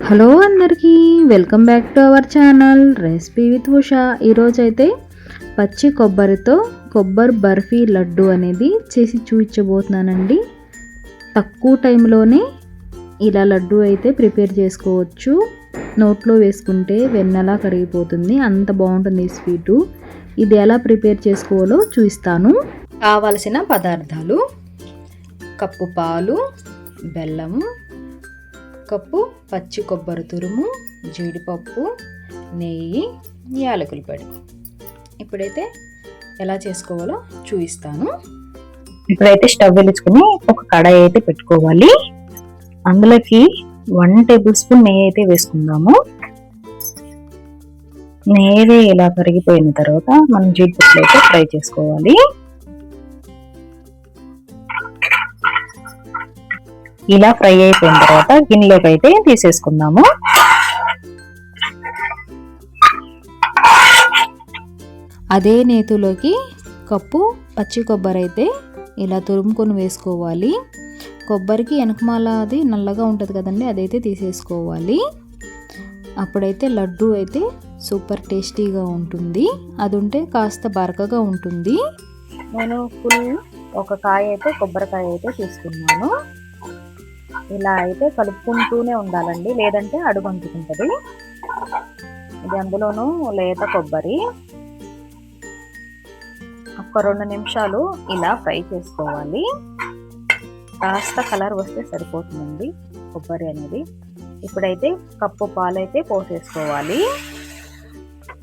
Hello అందరికీ, welcome back to our channel recipe with Usha. ఈరోజైతే పచ్చి కొబ్బరితో కొబ్బరి బర్ఫీ లడ్డు అనేది చేసి చూపించబోతున్నానండి. తక్కువ టైంలోనే ఇలా లడ్డు అయితే ప్రిపేర్ చేసుకోవచ్చు. నోట్లో వేసుకుంటే వెన్నెలా కరిగిపోతుంది, అంత బాగుంటుంది ఈ స్వీటు. ఇది ఎలా ప్రిపేర్ చేసుకోవాలో చూపిస్తాను. కావలసిన పదార్థాలు: కప్పు పాలు, బెల్లము, కప్పు పచ్చి కొబ్బరి తురుము, జీడిపప్పు, నెయ్యి, యాలకుల పొడి. ఇప్పుడైతే ఎలా చేసుకోవాలో చూపిస్తాను. ఇప్పుడైతే స్టవ్ వెలిగించుకుని ఒక కడాయి అయితే పెట్టుకోవాలి. అందులోకి 1 టేబుల్ స్పూన్ నెయ్యి అయితే వేసుకుందాము. నెయ్యి ఇలా కరిగిపోయిన తర్వాత మనం జీడిపప్పులు అయితే ఫ్రై చేసుకోవాలి. ఇలా ఫ్రై అయిపోయిన తర్వాత గిన్నెలోకి అయితే తీసేసుకుందాము. అదే నేతిలోకి కప్పు పచ్చి కొబ్బరి అయితే ఇలా తురుముకొని వేసుకోవాలి. కొబ్బరికి వెనకమాల అది నల్లగా ఉంటుంది కదండి, అదైతే తీసేసుకోవాలి. అప్పుడైతే లడ్డు అయితే సూపర్ టేస్టీగా ఉంటుంది. అది ఉంటే కాస్త బరకగా ఉంటుంది. నేను ఫుల్ ఒక కాయ అయితే కొబ్బరికాయ అయితే తీసుకున్నాను. ఇలా అయితే కలుపుకుంటూనే ఉండాలండి, లేదంటే అడుగంటుకుంటుంది. ఇది అందులోనూ లేత కొబ్బరి. ఒక 2 నిమిషాలు ఇలా ఫ్రై చేసుకోవాలి. కాస్త కలర్ వస్తే సరిపోతుందండి కొబ్బరి అనేది. ఇప్పుడైతే కప్పు పాలు అయితే పోసేసుకోవాలి.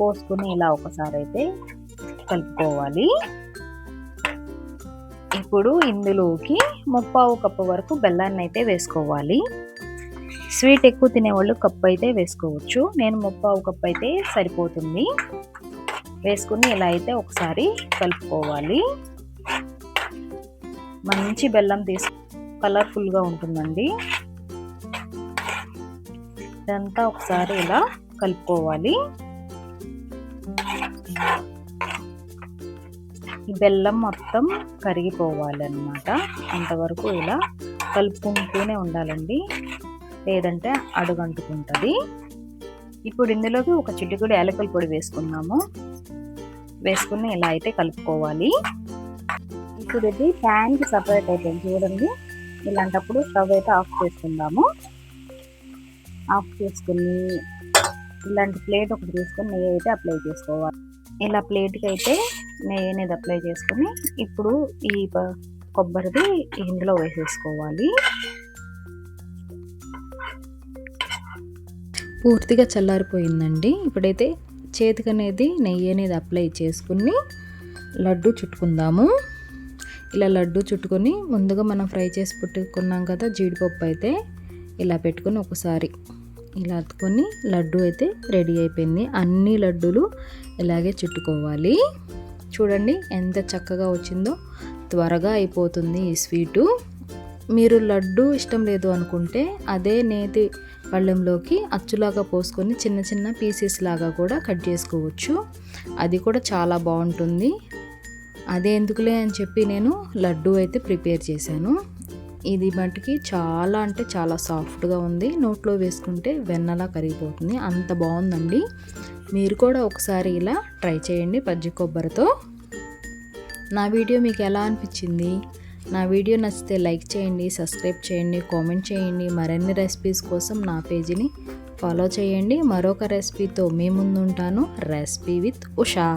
పోసుకుని ఇలా ఒకసారి అయితే కలుపుకోవాలి. ఇప్పుడు ఇందులోకి 1/4 కప్పు వరకు బెల్లాన్ని అయితే వేసుకోవాలి. స్వీట్ ఎక్కువ తినేవాళ్ళు కప్పు అయితే వేసుకోవచ్చు. నేను 1/4 కప్పు అయితే సరిపోతుంది. వేసుకుని ఇలా అయితే ఒకసారి కలుపుకోవాలి. మంచి బెల్లం కలర్ఫుల్గా ఉంటుందండి. ఇదంతా ఒకసారి ఇలా కలుపుకోవాలి. ఈ బెల్లం మొత్తం కరిగిపోవాలన్నమాట. అంతవరకు ఇలా కలుపుకుంటూనే ఉండాలండి, లేదంటే అడుగంటుకుంటుంది. ఇప్పుడు ఇందులోకి ఒక చిటికెడు యాలకుల పొడి వేసుకున్నాము. వేసుకుని ఇలా అయితే కలుపుకోవాలి. ఇప్పుడు ఇది ప్యాన్కి సపరేట్ అయిపోయింది చూడండి. ఇలాంటప్పుడు స్టవ్ అయితే ఆఫ్ చేసుకుందాము. ఆఫ్ చేసుకుని ఇలాంటి ప్లేట్ ఒకటి తీసుకొని నెయ్యి అయితే అప్లై చేసుకోవాలి. ఇలా ప్లేట్కి అయితే నెయ్యి అనేది అప్లై చేసుకొని ఇప్పుడు ఈ కొబ్బరిది ఇందులో వేసేసుకోవాలి. పూర్తిగా చల్లారిపోయిందండి. ఇప్పుడైతే చేతికి అనేది నెయ్యి అనేది అప్లై చేసుకుని లడ్డు చుట్టుకుందాము. ఇలా లడ్డు చుట్టుకొని ముందుగా మనం ఫ్రై చేసి పెట్టుకున్నాం కదా జీడిపప్పు, అయితే ఇలా పెట్టుకొని ఒకసారి ఇలా అతుకొని లడ్డు అయితే రెడీ అయిపోయింది. అన్ని లడ్డూలు ఇలాగే చుట్టుకోవాలి. చూడండి ఎంత చక్కగా వచ్చిందో. త్వరగా అయిపోతుంది ఈ స్వీటు. మీరు లడ్డు ఇష్టం లేదు అనుకుంటే అదే నేతి పళ్ళెంలోకి అచ్చులాగా పోసుకొని చిన్న చిన్న పీసెస్ లాగా కూడా కట్ చేసుకోవచ్చు. అది కూడా చాలా బాగుంటుంది. అదే ఎందుకులే అని చెప్పి నేను లడ్డు అయితే ప్రిపేర్ చేశాను. ఇది మటుకి చాలా అంటే చాలా సాఫ్ట్గా ఉంది. నోట్లో వేసుకుంటే వెన్నలా కరిగిపోతుంది, అంత బాగుందండి. మీరు కూడా ఒకసారి ఇలా ట్రై చేయండి పచ్చి కొబ్బరితో. నా వీడియో మీకు ఎలా అనిపించింది? నా వీడియో నచ్చితే లైక్ చేయండి, సబ్స్క్రైబ్ చేయండి, కామెంట్ చేయండి. మరిన్ని రెసిపీస్ కోసం నా పేజీని ఫాలో చేయండి. మరొక రెసిపీతో మీ ముందు ఉంటాను. Recipe with Usha.